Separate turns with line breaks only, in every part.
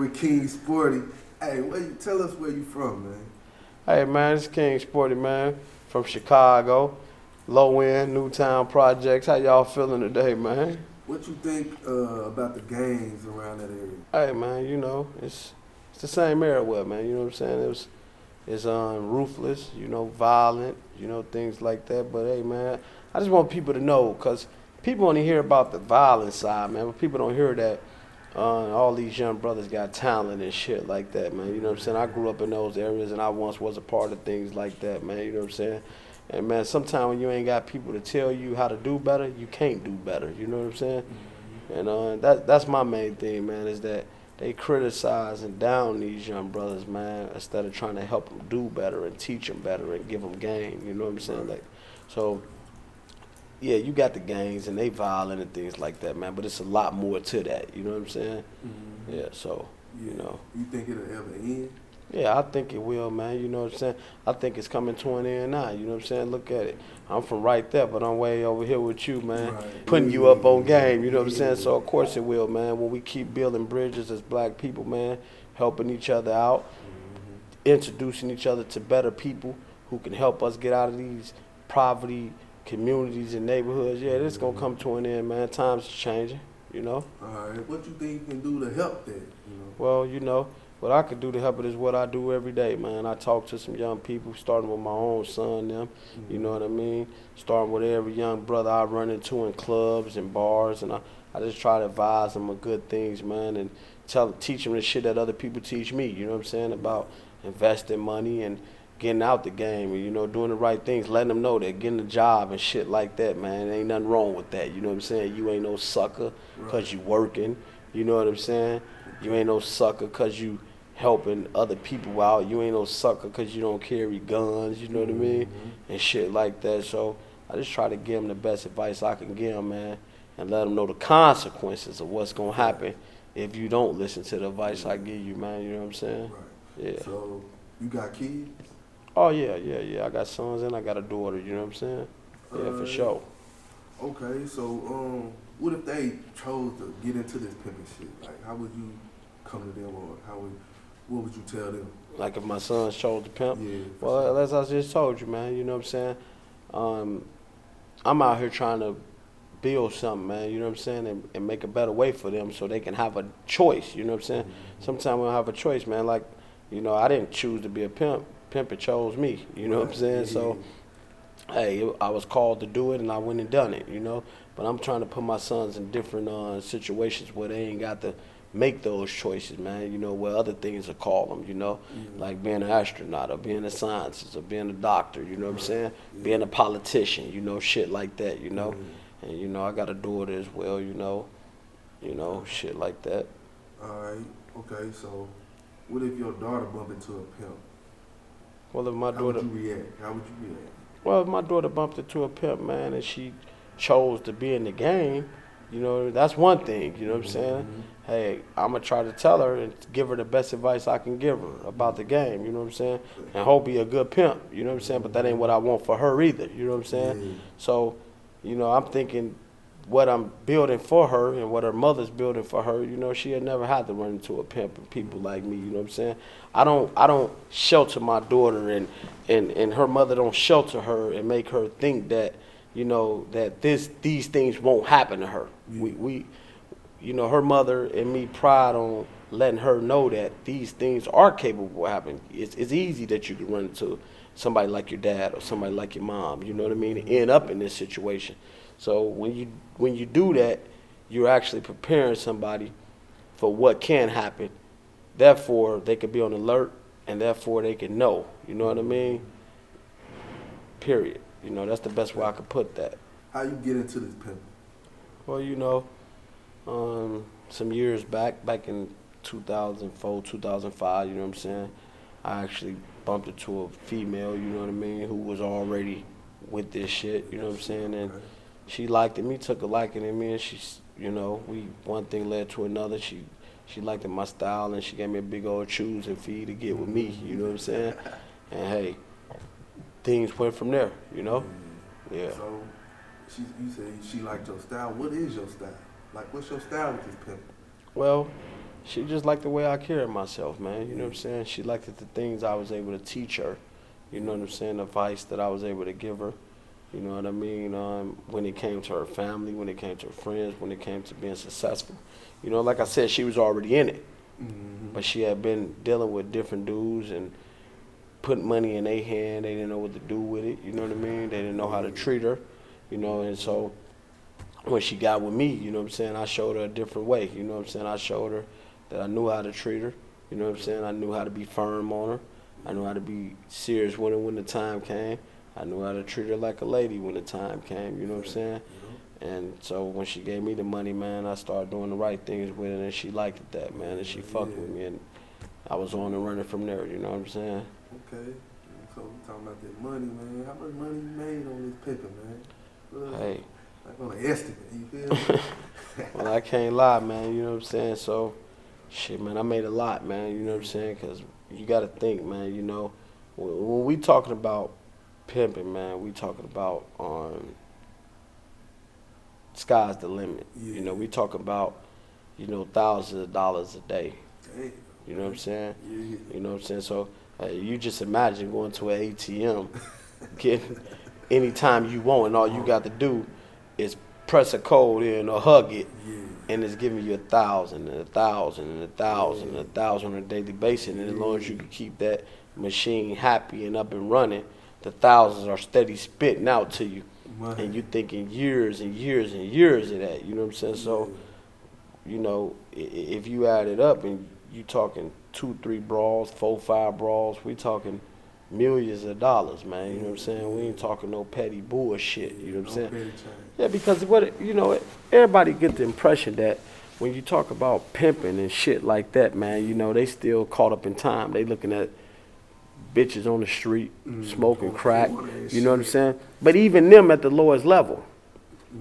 with King Sporty. Hey, tell us where you from, man?
Hey man, it's King Sporty man from Chicago, low end, Newtown Projects. How y'all feeling today, man?
What you think about the gangs around that area?
Hey man, it's the same era, man. You know what I'm saying? It's ruthless, violent, things like that. But hey man, I just want people to know, cause people only hear about the violent side, man. But people don't hear that all these young brothers got talent and shit like that, man. You know what I'm saying? I grew up in those areas and I once was a part of things like that, man. You know what I'm saying? And man, sometimes when you ain't got people to tell you how to do better, you can't do better. You know what I'm saying? And that's my main thing, man, is that they criticize and down these young brothers, man, instead of trying to help them do better and teach them better and give them game. You know what I'm saying? Like, so yeah, you got the gangs and they violent and things like that, man. But it's a lot more to that. You know what I'm saying?
Mm-hmm.
Yeah. So
Yeah. You think it'll ever end?
Yeah, I think it will, man. You know what I'm saying? I think it's coming to an end now. You know what I'm saying? Look at it. I'm from right there, but I'm way over here with you, man.
Right.
Putting you up on game. You know what I'm saying? So of course it will, man. When we keep building bridges as black people, man, helping each other out, introducing each other to better people who can help us get out of these poverty communities and neighborhoods. Yeah, this gonna come to an end, man. Times is changing. You know.
All right. What you think you can do to help that?
Well, what I could do to help it is what I do every day, man. I talk to some young people, starting with my own son, them. You know what I mean? Starting with every young brother I run into in clubs and bars, and I just try to advise them of good things, man, and teach them the shit that other people teach me. You know what I'm saying? About investing money and getting out the game and, doing the right things, letting them know that getting a job and shit like that, man, ain't nothing wrong with that. You know what I'm saying? You ain't no sucker because you working. You know what I'm saying? You ain't no sucker because you helping other people out. You ain't no sucker because you don't carry guns, you know what I mean? And shit like that. So I just try to give them the best advice I can give them, man, and let them know the consequences of what's going to happen if you don't listen to the advice I give you, man. You know what I'm saying?
Right.
Yeah.
So you got kids?
Oh, yeah. I got sons and I got a daughter, you know what I'm saying? Yeah, for sure.
Okay, so what if they chose to get into this pimping shit? Like, how would you come to them, or what would you tell them?
Like if my sons chose to pimp?
Yeah.
Well, as I just told you, man, you know what I'm saying? I'm out here trying to build something, man, you know what I'm saying, and make a better way for them so they can have a choice, you know what I'm saying? Sometimes we don't have a choice, man. Like, I didn't choose to be a pimp. Pimpin' chose me, you know what I'm saying? So, hey, I was called to do it and I went and done it, But I'm trying to put my sons in different situations where they ain't got to make those choices, man, where other things will call them, like being an astronaut or being a scientist or being a doctor, you know what I'm saying? Being a politician, shit like that, And, I got a daughter as well, shit like that.
All right, okay, so what if your daughter bump into a pimp?
Well, if my daughter...
How would you react?
Well, if my daughter bumped into a pimp, man, and she chose to be in the game, that's one thing, you know what I'm saying? Hey, I'm going to try to tell her and give her the best advice I can give her about the game, you know what I'm saying? And hope he a good pimp, you know what I'm saying? But that ain't what I want for her either, you know what I'm saying? So, I'm thinking what I'm building for her and what her mother's building for her, she'll never have to run into a pimp and people like me, you know what I'm saying? I don't shelter my daughter and her mother don't shelter her and make her think that, that these things won't happen to her. We her mother and me pride on letting her know that these things are capable of happening. It's easy that you can run into somebody like your dad or somebody like your mom, you know what I mean, and end up in this situation. So when you do that, you're actually preparing somebody for what can happen. Therefore, they could be on alert, and therefore they can know. You know what I mean? Period. That's the best way I could put that.
How you get into this pimping?
Well, some years back in 2004, 2005, you know what I'm saying? I actually bumped into a female, you know what I mean, who was already with this shit, you know what I'm saying? And she liked me, took a liking in me, and she's, one thing led to another. She liked my style, and she gave me a big old choose and feed to get with me, you know what I'm saying? And hey, things went from there, Yeah.
So, you say she liked your style. What is your style? Like, what's your style with this pimping?
Well, She just liked the way I carried myself, man. You know what I'm saying? She liked the things I was able to teach her. You know what I'm saying? The advice that I was able to give her. You know what I mean? When it came to her family, when it came to her friends, when it came to being successful. You know, like I said, she was already in it.
Mm-hmm.
But she had been dealing with different dudes and put money in their hand. They didn't know what to do with it. You know what I mean? They didn't know how to treat her. You know, and so when she got with me, you know what I'm saying, I showed her a different way. You know what I'm saying? I showed her that I knew how to treat her. You know what I'm saying? I knew how to be firm on her. I knew how to be serious with her when the time came. I knew how to treat her like a lady when the time came. You know what I'm saying? And so when she gave me the money, man, I started doing the right things with her, and she liked that, man, and she fucked with me, and I was on and running from there. You know what I'm saying?
Okay. So we talking about that money, man. How much money you made on this Pimpin, man?
Hey.
Like on an estimate, you feel me?
Well, I can't lie, man. You know what I'm saying? So, shit, man, I made a lot, man. You know what I'm saying? Because you got to think, man, you know, when we talking about pimping, man, we talking about sky's the limit.
Yeah.
You know, we talk about, you know, thousands of dollars a day.
Damn.
You know what I'm saying?
Yeah.
You know what I'm saying? So you just imagine going to an ATM, getting anytime you want, and all you got to do is press a code in or hug it, and it's giving you 1,000 and 1,000 and 1,000 and 1,000 on a daily basis. And as long as you can keep that machine happy and up and running, the thousands are steady spitting out to you. And you thinking years and years and years of that, you know what I'm saying? So, you know, if you add it up and you talking 2, 3 brawls, 4, 5 brawls, we talking millions of dollars, man. You know what I'm saying? We ain't talking no petty bullshit. You know what I'm saying? Yeah, because everybody get the impression that when you talk about pimping and shit like that, man, you know, they still caught up in time. They looking at bitches on the street, smoking crack, you know what I'm saying? But even them at the lowest level.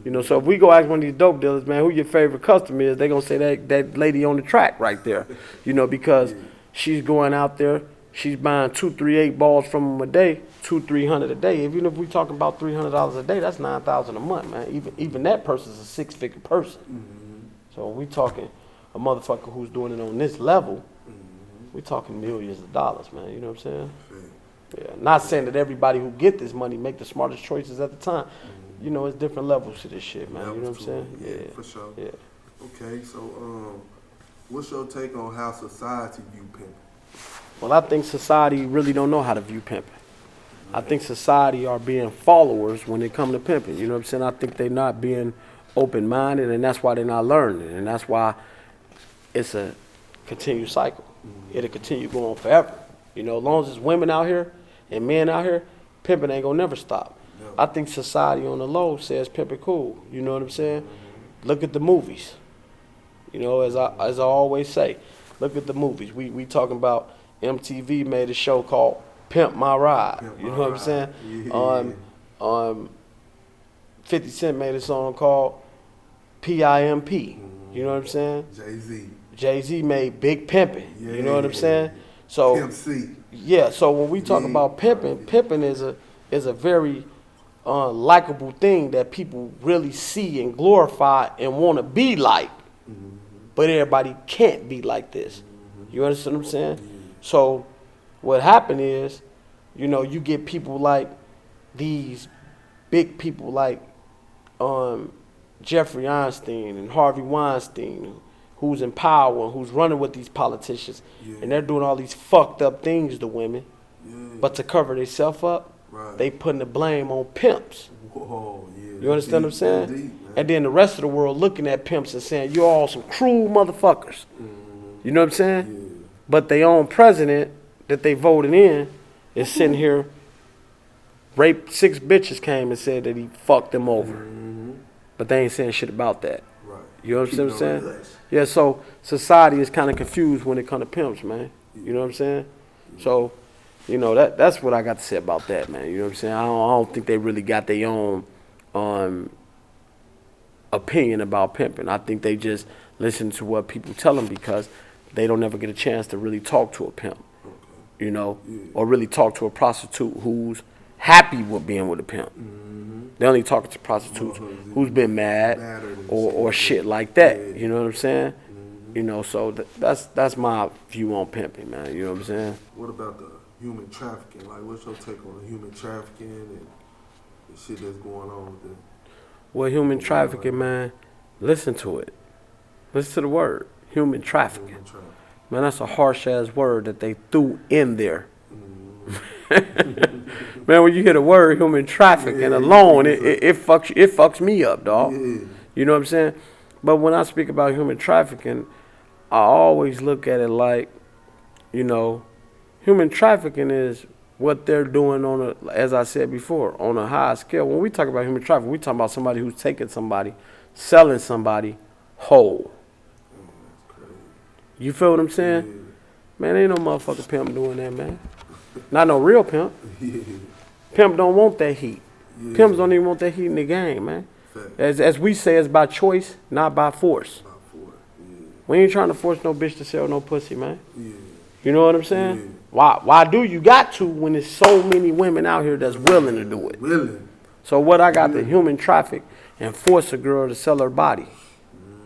You know, so if we go ask one of these dope dealers, man, who your favorite customer is, they gonna say that lady on the track right there. You know, because she's going out there, she's buying 2, 3, 8 balls from them a day, 200, 300 a day. Even if we talking about $300 a day, that's $9,000 a month, man. Even that person's a 6-figure person. So when we talking a motherfucker who's doing it on this level, we talking millions of dollars, man. You know what I'm saying? Yeah. Not saying that everybody who get this money make the smartest choices at the time. You know, it's different levels to this shit, man. You know what I'm saying?
Yeah, for sure.
Yeah.
Okay, so what's your take on how society view pimping?
Well, I think society really don't know how to view pimping. I think society are being followers when it come to pimping. You know what I'm saying? I think they're not being open-minded, and that's why they're not learning, and that's why it's a continued cycle. It'll continue going forever. You know, as long as there's women out here and men out here, pimping ain't gonna never stop. No. I think society on the low says pimping cool. You know what I'm saying? Look at the movies. You know, as I always say, look at the movies. We talking about MTV made a show called Pimp My Ride. You know what I'm saying? Yeah. 50 Cent made a song called PIMP. You know what I'm saying? Jay-Z made Big Pimpin', you know what I'm saying? So
Pimp C.
Yeah, so when we talk about pimping is a very likable thing that people really see and glorify and want to be like. But everybody can't be like this. You understand what I'm saying? So what happened is, you know, you get people like these big people like Jeffrey Einstein and Harvey Weinstein, who's in power and who's running with these politicians, and they're doing all these fucked up things to women, but to cover themselves up, they putting the blame on pimps.
Whoa,
you understand what I'm saying? And then the rest of the world looking at pimps and saying, you're all some cruel motherfuckers. You know what I'm saying? But their own president that they voted in is sitting here, raped 6 bitches came and said that he fucked them over. But they ain't saying shit about that. You understand what I'm saying? Yeah, so society is kind of confused when it comes to pimps, man. You know what I'm saying? So, you know, that's what I got to say about that, man. You know what I'm saying? I don't think they really got their own opinion about pimping. I think they just listen to what people tell them because they don't ever get a chance to really talk to a pimp, you know, or really talk to a prostitute who's happy with being with a pimp. They only talking to prostitutes who's been mad or shit like that. You know what I'm saying? You know, so that's my view on pimping, man. You know what I'm saying?
What about the human trafficking? Like, what's your take on the human trafficking and the shit that's going on with it?
Well, human trafficking, man, listen to it. Listen to the word, human trafficking.
Human trafficking.
Man, that's a harsh-ass word that they threw in there. Man, when you hear the word human trafficking alone, it fucks me up, dog.
Yeah.
You know what I'm saying? But when I speak about human trafficking, I always look at it like, you know, human trafficking is what they're doing on a, as I said before, on a high scale. When we talk about human trafficking, we talking about somebody who's taking somebody, selling somebody whole. You feel what I'm saying?
Yeah.
Man, ain't no motherfucking pimp doing that, man. Not no real pimp.
Yeah.
Pimp don't want that heat.
Yeah.
Pimps don't even want that heat in the game, man.
Fact.
As we say, it's by choice, not by force.
About 4. Yeah.
We ain't trying to force no bitch to sell no pussy, man.
Yeah.
You know what I'm saying?
Yeah.
Why do you got to when there's so many women out here that's willing to do it?
Willing.
So what I got to human traffic and force a girl to sell her body.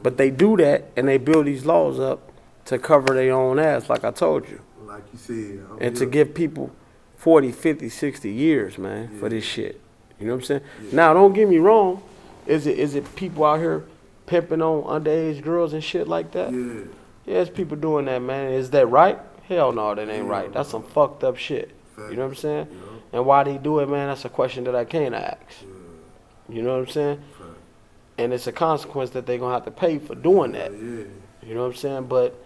But they do that and they build these laws up to cover their own ass, like I told you.
Like you said.
And to give people 40, 50, 60 years, man, for this shit. You know what I'm saying?
Yeah.
Now, don't get me wrong. Is it people out here pimping on underage girls and shit like that?
Yeah.
Yeah, it's people doing that, man. Is that right? Hell no, that ain't right. That's some fucked up shit.
Fact.
You know what I'm saying?
Yeah.
And why they do it, man, that's a question that I can't ask.
Yeah.
You know what I'm saying?
Fact.
And it's a consequence that they're going to have to pay for doing that.
Yeah.
You know what I'm saying? But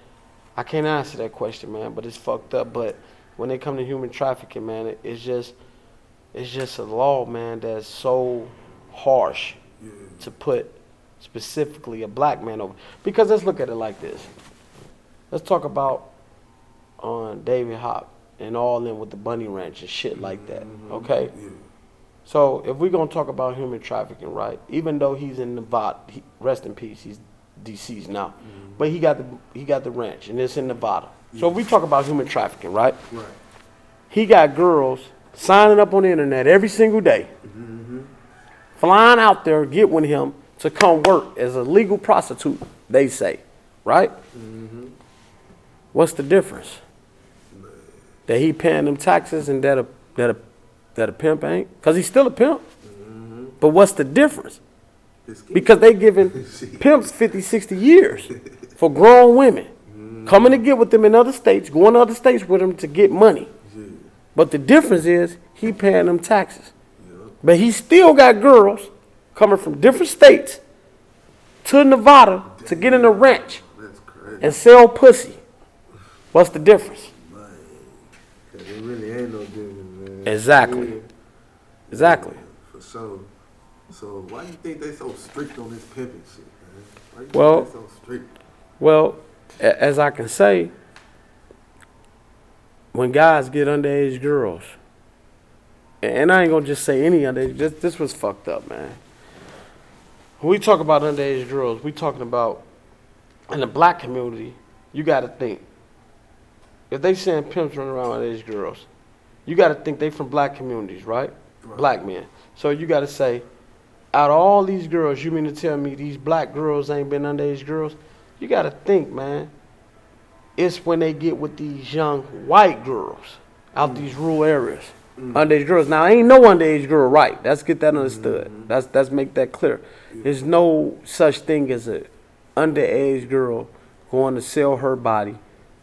I can't answer that question, man, but it's fucked up. But when they come to human trafficking, man, it's just a law, man, that's so harsh
Yeah.
to put specifically a black man over. Because let's look at it like this. Let's talk about David Hop and all in with the Bunny Ranch and shit like that, okay?
Yeah.
So if we're going to talk about human trafficking, right, even though he's in Nevada, rest in peace, he's deceased now, but he got the ranch, and it's in Nevada. So if we talk about human trafficking, right,
Right.
he got girls signing up on the internet every single day, flying out there, get with him to come work as a legal prostitute, they say, right? What's the difference? That he paying them taxes and that a pimp ain't? Because he's still a pimp. But what's the difference? Because they giving pimps 50, 60 years for grown women. Coming to get with them in other states, going to other states with them to get money.
Yeah.
But the difference is he paying them taxes. But he still got girls coming from different states to Nevada to get in the ranch
That's crazy.
and sell pussy. What's the difference?
Man. 'Cause it really ain't no difference, man.
Exactly.
Yeah.
Exactly.
For sure. So why you think they so strict on this pimping shit, man? Why you
Well-
think they so strict?
Well, as I can say, when guys get underage girls, and I ain't gonna just say any underage, this was fucked up, man. When we talk about underage girls, we talking about in the black community, you gotta think. If they saying pimps running around with underage girls, you gotta think they from black communities, right?
Right.
Black men. So you gotta say, out of all these girls, you mean to tell me these black girls ain't been underage girls? You gotta think, man. It's when they get with these young white girls out these rural areas. Underage girls. Now, ain't no underage girl right. Let's get that understood. Let's make that clear. There's no such thing as a underage girl going to sell her body.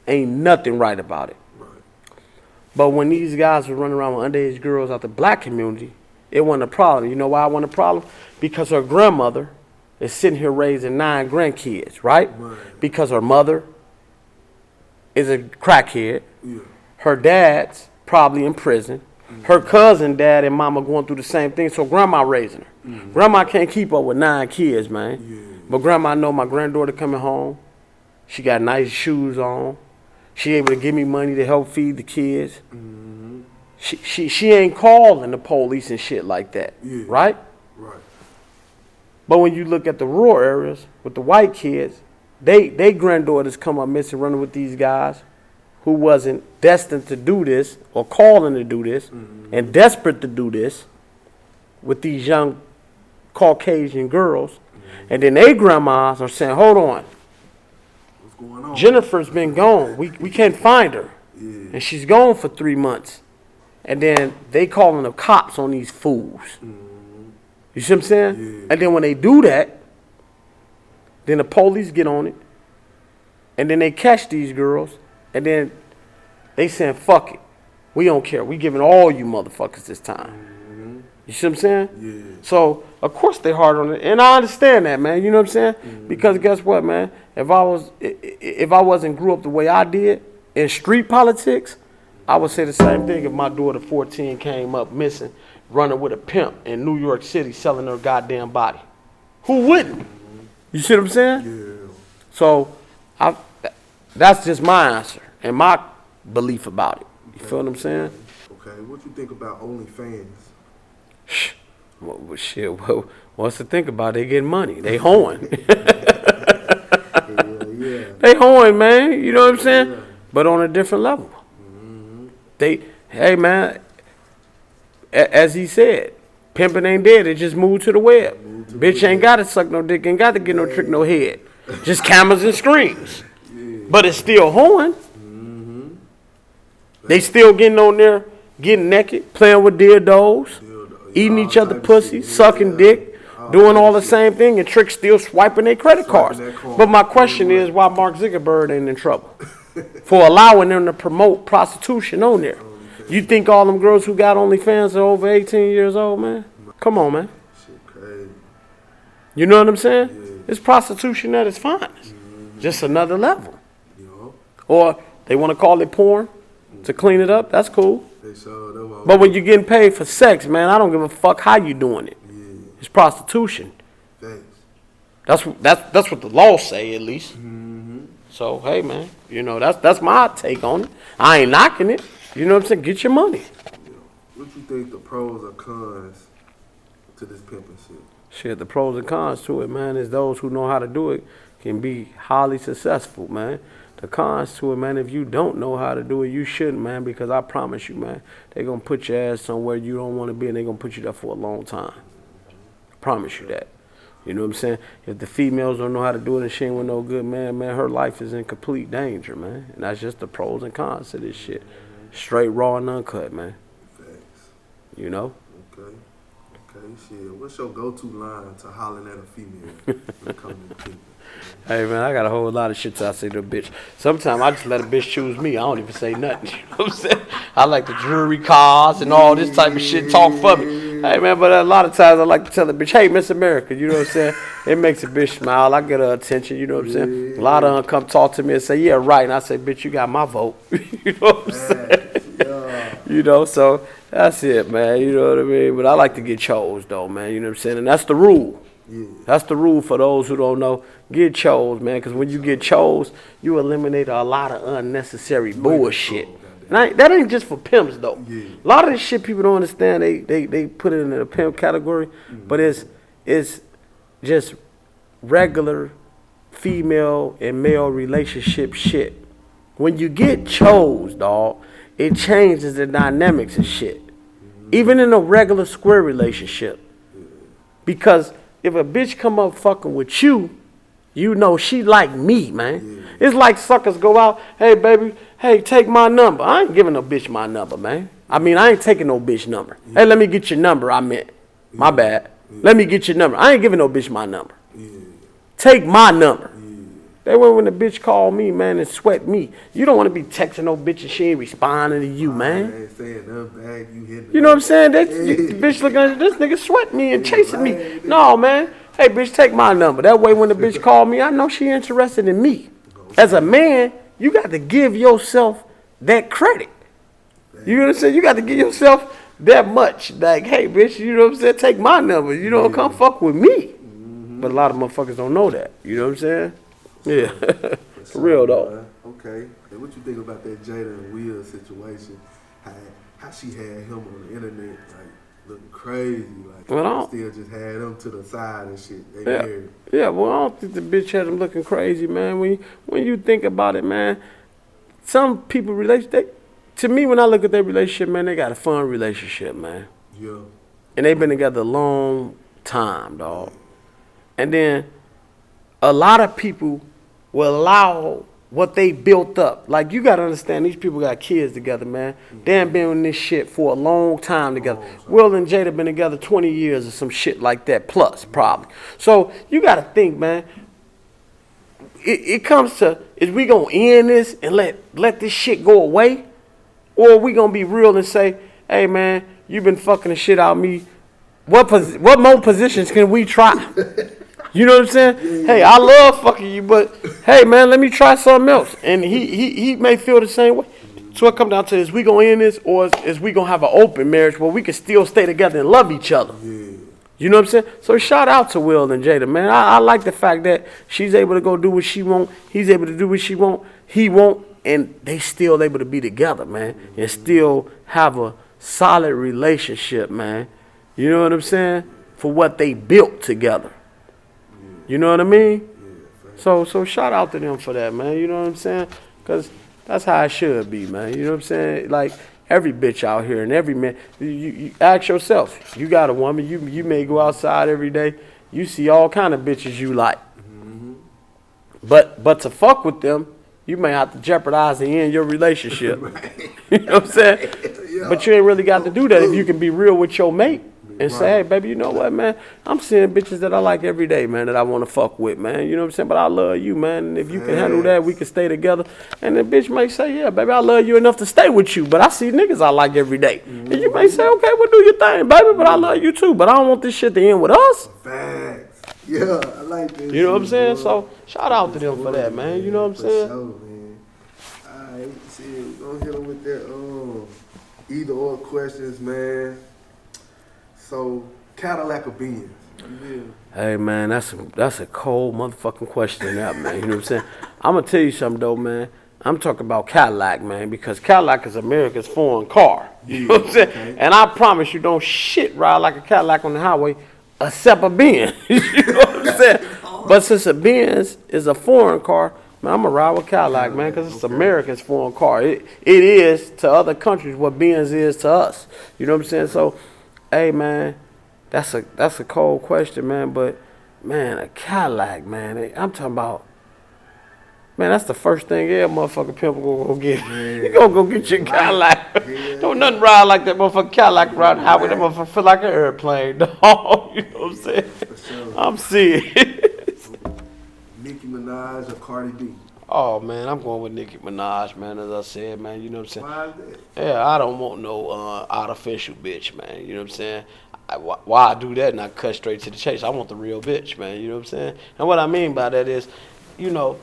Ain't nothing right about it.
Right.
But when these guys were running around with underage girls out the black community, it wasn't a problem. You know why it wasn't a problem? Because her grandmother is sitting here raising 9 grandkids, right?
Right.
Because her mother is a crackhead.
Yeah.
Her dad's probably in prison. Her cousin, dad, and mama going through the same thing, so grandma raising her. Grandma can't keep up with 9 kids, man.
Yeah.
But grandma know my granddaughter coming home. She got nice shoes on. She able to give me money to help feed the kids. She ain't calling the police and shit like that,
Yeah.
right?
Right.
But when you look at the rural areas with the white kids, they granddaughters come up missing running with these guys who wasn't destined to do this or calling to do this and desperate to do this with these young Caucasian girls. And then they grandmas are saying, hold on,
going on?
Jennifer's been gone. We can't find her.
Yeah.
And she's gone for 3 months. And then they calling the cops on these fools. You see what I'm saying?
Yeah.
And then when they do that, then the police get on it. And then they catch these girls. And then they saying, fuck it. We don't care. We giving all you motherfuckers this time. You see what I'm saying?
Yeah.
So, of course they hard on it. And I understand that, man. You know what I'm saying? Because guess what, man? If I wasn't grew up the way I did in street politics, I would say the same thing if my daughter 14 came up missing, running with a pimp in New York City selling her goddamn body. Who wouldn't? You see what I'm saying?
Yeah.
So, that's just my answer and my belief about it. You feel what I'm saying?
Okay, what you think about OnlyFans?
Well, shit, what's to think about? They getting money. They hoeing.
Yeah.
They hoeing, man. You know what I'm saying?
Yeah.
But on a different level. Hey, man, as he said, pimping ain't dead. It just moved to the web. Bitch ain't got to suck no dick, ain't got to get no trick, no head. Just cameras and screens. But it's still hoeing. They still getting on there, getting naked, playing with dildos, eating each other pussy, sucking dick, doing all the same thing, and Trick still swiping their credit cards. But my question is, why Mark Zuckerberg ain't in trouble for allowing them to promote prostitution on there? You think all them girls who got OnlyFans are over 18 years old, man? Come on, man.
Shit crazy.
You know what I'm saying? It's prostitution at its finest. Just another level. Or they want to call it porn to clean it up. That's cool. But when you're getting paid for sex, man, I don't give a fuck how you doing it. It's prostitution. That's what the law say, at least. So hey, man, you know that's my take on it. I ain't knocking it. You know what I'm saying? Get your money.
What you think the pros or cons to this pimping shit?
Shit, the pros and cons to it, man, is those who know how to do it can be highly successful, man. The cons to it, man, if you don't know how to do it, you shouldn't, man, because I promise you, man, they're going to put your ass somewhere you don't want to be, and they're going to put you there for a long time. I promise you that. You know what I'm saying? If the females don't know how to do it and she ain't with no good man, her life is in complete danger, man. And that's just the pros and cons to this shit. Straight, raw, and uncut, man.
Facts.
You know?
Okay, shit. What's your go-to line to hollering at a female when it comes to pimping?
Hey, man, I got a whole lot of shit to I say to a bitch. Sometimes I just let a bitch choose me. I don't even say nothing. You know what I'm saying? I like the jewelry cars and all this type of shit talk for me. Hey, man, but a lot of times I like to tell a bitch, hey, Miss America, you know what I'm saying? It makes a bitch smile. I get her attention, you know what I'm saying? A lot of them come talk to me and say, yeah, right. And I say, bitch, you got my vote. You know what I'm saying? You know, so that's it, man. You know what I mean? But I like to get chose, though, man. You know what I'm saying? And that's the rule. That's the rule for those who don't know. Get chose, man, because when you get chose, you eliminate a lot of unnecessary bullshit. And that ain't just for pimps, though. A lot of this shit people don't understand. They put it in the pimp category, but it's just regular female and male relationship shit. When you get chose, dog, it changes the dynamics and shit. Even in a regular square relationship. Because if a bitch come up fucking with you, you know she like me, man. It's like suckers go out, hey, baby, hey, take my number. I ain't giving no bitch my number, man. I mean, I ain't taking no bitch number. Hey, let me get your number, I meant. My bad. Let me get your number. I ain't giving no bitch my number. Take my number. That way when the bitch call me, man, and sweat me, you don't want to be texting no bitch and she ain't responding to you, man. You know what I'm saying? That bitch looking at this nigga sweat me and chasing me. No, man. Hey, bitch, take my number. That way when the bitch call me, I know she interested in me. As a man, you got to give yourself that credit. You know what I'm saying? You got to give yourself that much. Like, hey, bitch, you know what I'm saying? Take my number. You know, come fuck with me. But a lot of motherfuckers don't know that. You know what I'm saying? Yeah. For real, though.
Okay. Hey, what you think about that Jada and Will situation? How she had him on the internet, like, looking crazy. Like, still just had him to the side and shit. They married.
Yeah, well, I don't think the bitch had him looking crazy, man. When you think about it, man, some people to me, when I look at their relationship, man, they got a fun relationship, man.
Yeah.
And they've been together a long time, dog. And then a lot of people will allow what they built up. Like, you got to understand, these people got kids together, man. They ain't been in this shit for a long time together. Will and Jada been together 20 years or some shit like that, plus, probably. So, you got to think, man, it comes to, is we going to end this and let this shit go away? Or are we going to be real and say, hey, man, you been fucking the shit out of me. What more positions can we try? You know what I'm saying? Yeah. Hey, I love fucking you, but hey, man, let me try something else. And he may feel the same way. So it comes down to, is we going to end this, or is we going to have an open marriage where we can still stay together and love each other? Yeah. You know what I'm saying? So shout out to Will and Jada, man. I like the fact that she's able to go do what she want. He's able to do what she want. He won't. And they still able to be together, man. And still have a solid relationship, man. You know what I'm saying? For what they built together. You know what I mean? So shout out to them for that, man. You know what I'm saying? Because that's how it should be, man. You know what I'm saying? Like, every bitch out here and every man, you ask yourself, you got a woman, you may go outside every day, you see all kind of bitches you like. Mm-hmm. But to fuck with them, you may have to jeopardize the end of your relationship. Right. You know what I'm saying? Yeah. But you ain't really got to do that if you can be real with your mate. And say, hey, baby, you know what, man? I'm seeing bitches that I like every day, man, that I want to fuck with, man. You know what I'm saying? But I love you, man. And if you can handle that, we can stay together. And the bitch may say, yeah, baby, I love you enough to stay with you. But I see niggas I like every day. Mm-hmm. And you may say, okay, well, do your thing, baby, but I love you too. But I don't want this shit to end with us.
Facts. Yeah, I like this.
You know what I'm saying? So shout out to them for that, man. You know what I'm saying?
Sure, man. All right, see, we're going to hit them with that either or questions, man. So, Cadillac or Benz?
Hey, man, that's a cold motherfucking question, that, man. You know what I'm saying? I'm going to tell you something, though, man. I'm talking about Cadillac, man, because Cadillac is America's foreign car. You know what I'm saying? Okay. And I promise you, don't shit ride like a Cadillac on the highway except a Benz. You know what I'm saying? But since a Benz is a foreign car, man, I'm going to ride with Cadillac, man, because it's America's foreign car. It is to other countries what Benz is to us. You know what I'm saying? So, hey, man, that's a cold question, man. But, man, a Cadillac, man, I'm talking about, man, that's the first thing every motherfucking pimp gonna go get. You gonna go get your Cadillac. Yeah. Don't nothing ride like that motherfucking Cadillac ride the highway. That motherfucker feel like an airplane, dog. You know what I'm saying? Sure. I'm serious.
Nicki Minaj or Cardi B?
Oh, man, I'm going with Nicki Minaj, man, as I said, man, you know what I'm saying?
Why is that?
Yeah, I don't want no artificial bitch, man, you know what I'm saying? Why I do that and I cut straight to the chase? I want the real bitch, man, you know what I'm saying? And what I mean by that is, you know,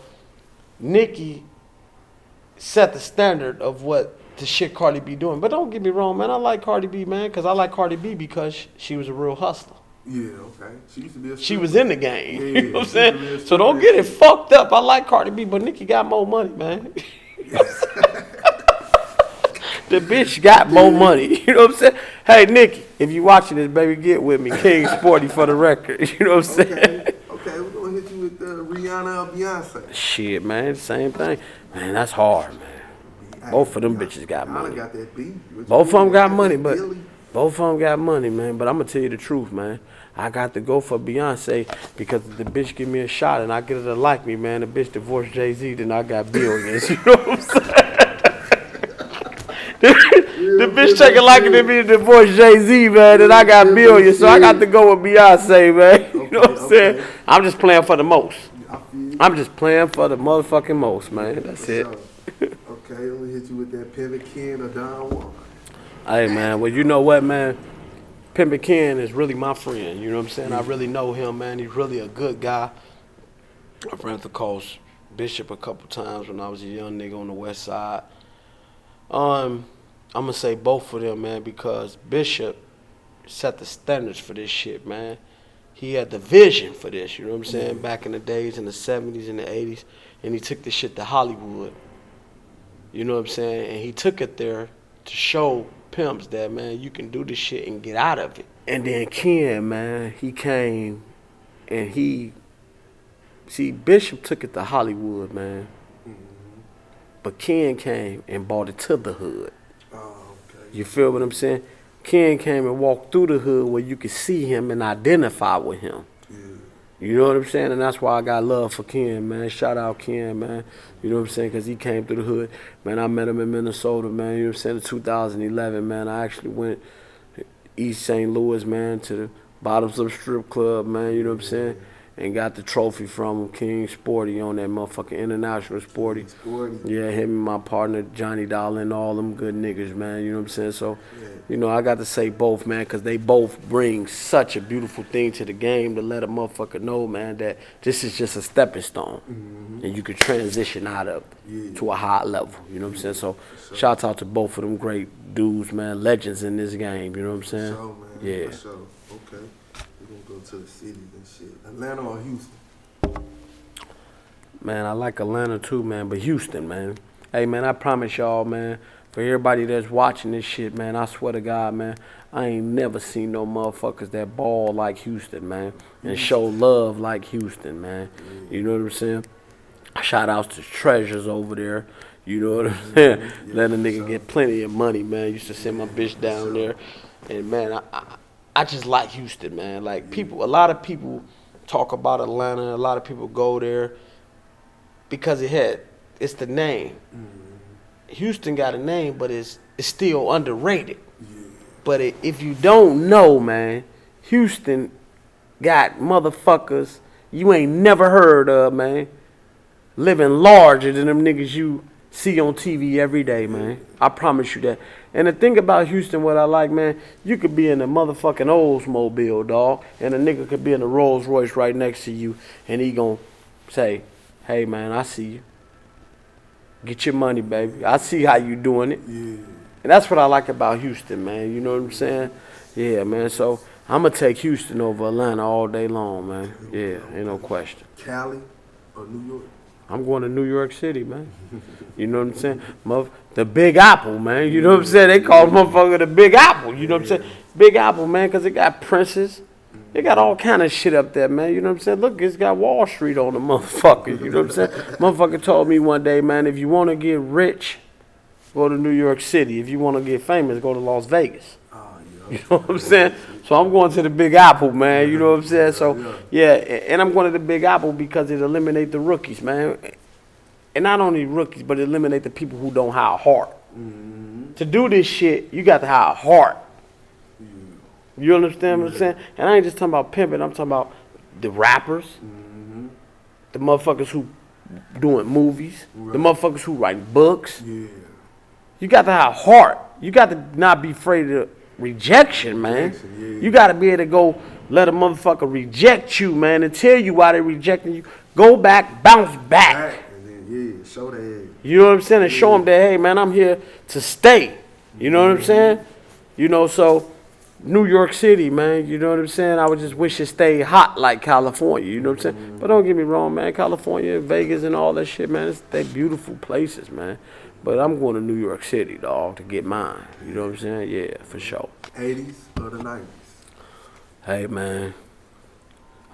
Nicki set the standard of what the shit Cardi B doing. But don't get me wrong, man, I like Cardi B, man, because I like Cardi B because she was a real hustler.
Yeah, okay. She used to be a stripper.
She was in the game. Yeah, you know what I'm saying? So don't get it fucked up. I like Cardi B, but Nicki got more money, man. The bitch got more money. You know what I'm saying? Hey, Nicki, if you watching this, baby, get with me. King Sporty for the record. You know what I'm saying?
Okay, we're going to hit you with Rihanna or Beyonce.
Shit, man, same thing. Man, that's hard, man. Both of them bitches got money.
Got that beat.
Both of them got money, but both of them got money, man. But I'm going to tell you the truth, man. I got to go for Beyonce because if the bitch give me a shot and I get her to like me, man, the bitch divorced Jay-Z, then I got billions. You know what I'm saying? The bitch taking liking to me to divorce Jay-Z, man, then I got billions. So I got to go with Beyonce, man. You know what I'm saying? I'm just playing for the most. I'm just playing for the motherfucking most, man. That's it.
Okay, let me hit you with that Pimpin or Jaun.
Hey, man, well, you know what, man? Pimpin is really my friend, you know what I'm saying? I really know him, man. He's really a good guy. I've ran across Bishop a couple times when I was a young nigga on the west side. I'm going to say both of them, man, because Bishop set the standards for this shit, man. He had the vision for this, you know what I'm saying, back in the days, in the 70s and the 80s, and he took this shit to Hollywood. You know what I'm saying? And he took it there to show pimps that, man, you can do this shit and get out of it. And then Ken, man, he came and Bishop took it to Hollywood, man. But Ken came and brought it to the hood.
Oh, okay.
You feel what I'm saying? Ken came and walked through the hood where you could see him and identify with him. Yeah. You know what I'm saying? And that's why I got love for Ken, man. Shout out Ken, man. You know what I'm saying? Because he came through the hood. Man, I met him in Minnesota, man. You know what I'm saying? In 2011, man. I actually went East St. Louis, man, to the Bottoms Up Strip Club, man. You know what I'm saying? And got the trophy from him, King Sporty, on that motherfucking international Sporty. Yeah, him and my partner, Johnny Dollar, and all them good niggas, man. You know what I'm saying? So, you know, I got to say both, man, because they both bring such a beautiful thing to the game to let a motherfucker know, man, that this is just a stepping stone. And you can transition out of to a high level. You know what I'm saying? So, shouts out to both of them great dudes, man, legends in this game. You know what I'm saying?
For sure, man.
Yeah.
For sure. Okay. We're going to go to the cities and shit. Atlanta or Houston?
Man, I like Atlanta too, man, but Houston, man. Hey, man, I promise y'all, man, for everybody that's watching this shit, man, I swear to God, man, I ain't never seen no motherfuckers that ball like Houston, man, and show love like Houston, man. You know what I'm saying? Shout outs to Treasures over there. You know what I'm saying? Let a nigga get plenty of money, man. Used to send my bitch down there. And, man, I just like Houston, man. Like, people, a lot of people talk about Atlanta. A lot of people go there because it's the name. Houston got a name, but it's still underrated. But if you don't know, man, Houston got motherfuckers you ain't never heard of, man, living larger than them niggas you see on TV every day, man. I promise you that. And the thing about Houston, what I like, man, you could be in a motherfucking Oldsmobile, dog, and a nigga could be in a Rolls Royce right next to you, and he gonna say, hey, man, I see you. Get your money, baby. I see how you doing it. And that's what I like about Houston, man. You know what I'm saying? Yeah, man. So I'm going to take Houston over Atlanta all day long, man. Yeah, ain't no question.
Cali or New York?
I'm going to New York City, man. You know what I'm saying? The Big Apple, man. You know what I'm saying? They call motherfucker the Big Apple. You know what I'm saying? Big Apple, man, because it got Prince's. They got all kind of shit up there, man. You know what I'm saying? Look, it's got Wall Street on the motherfucker. You know what I'm saying? Motherfucker told me one day, man, if you want to get rich, go to New York City. If you want to get famous, go to Las Vegas. You know what I'm saying? So I'm going to the Big Apple, man. You know what I'm saying? So, yeah, and I'm going to the Big Apple because it eliminates the rookies, man. And not only rookies, but it eliminates the people who don't have heart. To do this shit, you got to have heart. You understand what I'm saying? And I ain't just talking about pimping. I'm talking about the rappers, the motherfuckers who doing movies, the motherfuckers who write books. You got to have heart. You got to not be afraid of rejection, man. You got to be able to go let a motherfucker reject you, man, and tell you why they rejecting you. Go back, bounce back.
And then, show that.
You know what I'm saying? And show them that, hey, man, I'm here to stay. You know what I'm saying? You know, so New York City, man, you know what I'm saying? I would just wish it stayed hot like California, you know what I'm saying? But don't get me wrong, man, California, Vegas and all that shit, man, they're beautiful places, man. But I'm going to New York City, dog, to get mine. You know what I'm saying? Yeah, for sure.
80s or the 90s?
Hey, man,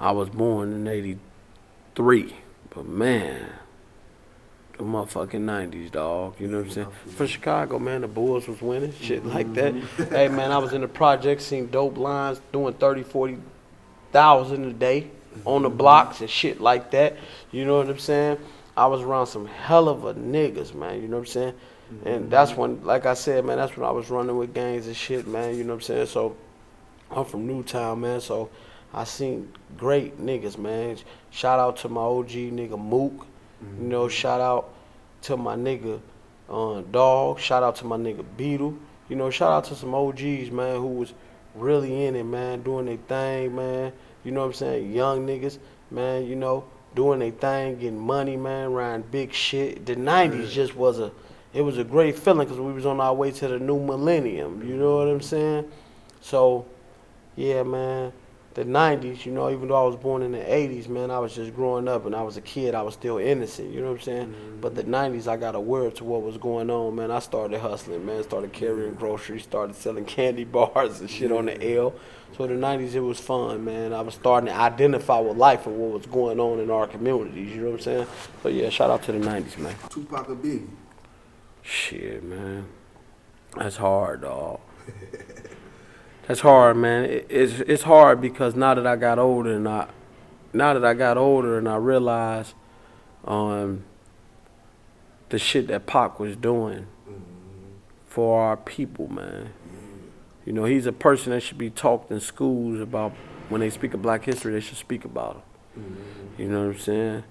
I was born in 83, but man, the motherfucking 90s, dog. You know what I'm saying? For Chicago, man, the Bulls was winning, shit like that. Hey, man, I was in the project, seen dope lines, doing 30, 40,000 a day on the blocks and shit like that. You know what I'm saying? I was around some hell of a niggas, man. You know what I'm saying? And that's when, like I said, man, that's when I was running with gangs and shit, man. You know what I'm saying? So I'm from Newtown, man. So I seen great niggas, man. Shout out to my OG nigga Mook. You know, shout out to my nigga Dog. Shout out to my nigga Beetle. You know, shout out to some OGs, man, who was really in it, man, doing their thing, man. You know what I'm saying? Young niggas, man, you know, doing their thing, getting money, man, around big shit. The 90s just was a great feeling because we was on our way to the new millennium. You know what I'm saying? So, yeah, man. The 90s, you know, even though I was born in the 80s, man, I was just growing up and I was a kid. I was still innocent, you know what I'm saying? But the 90s, I got aware to what was going on, man. I started hustling, man. Started carrying groceries, started selling candy bars and shit on the L. So the 90s, it was fun, man. I was starting to identify with life and what was going on in our communities, you know what I'm saying? So, yeah, shout out to the 90s, man.
Tupac or Biggie?
Shit, man. That's hard, dog. That's hard, man. It's hard because now that I got older and now that I got older and I realized the shit that Pac was doing for our people, man. You know, he's a person that should be taught in schools about when they speak of black history, they should speak about him. You know what I'm saying?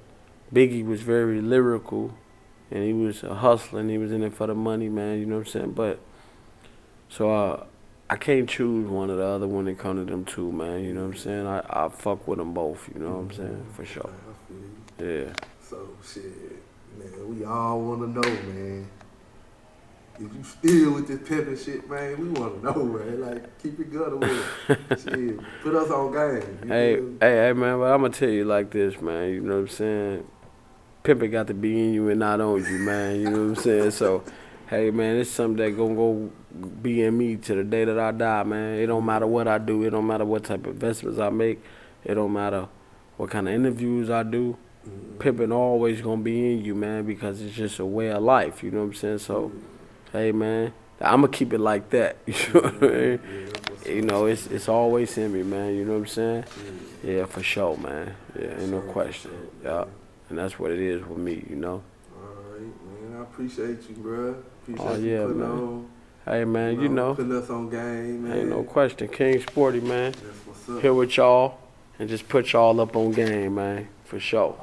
Biggie was very lyrical, and he was a hustler, and he was in it for the money, man. You know what I'm saying? But so I can't choose one or the other when it comes to them two, man. You know what I'm saying? I fuck with them both. You know what I'm saying? For sure. Yeah.
So shit, man. We all wanna know, man. If you still with this pimping shit, man, we want to know, man. Like, keep it gutter with it. Shit, put us on game.
Hey, man, but I'm going to tell you like this, man. You know what I'm saying? Pimping got to be in you and not on you, man. You know what I'm saying? So, hey, man, it's something that going to go be in me to the day that I die, man. It don't matter what I do. It don't matter what type of investments I make. It don't matter what kind of interviews I do. Pimping always going to be in you, man, because it's just a way of life. You know what I'm saying? So, hey, man, I'm going to keep it like that. You know what I mean? You know, it's always in me, man. You know what I'm saying? Yeah, for sure, man. Yeah, ain't no question. Yeah, and that's what it is with me, you know?
All right, man. I appreciate you, bro. Appreciate
you putting
man.
On. Hey, man, you know.
Putting us on game, man.
Ain't no question. King Sporty, man.
That's what's up.
Here with y'all and just put y'all up on game, man. For sure.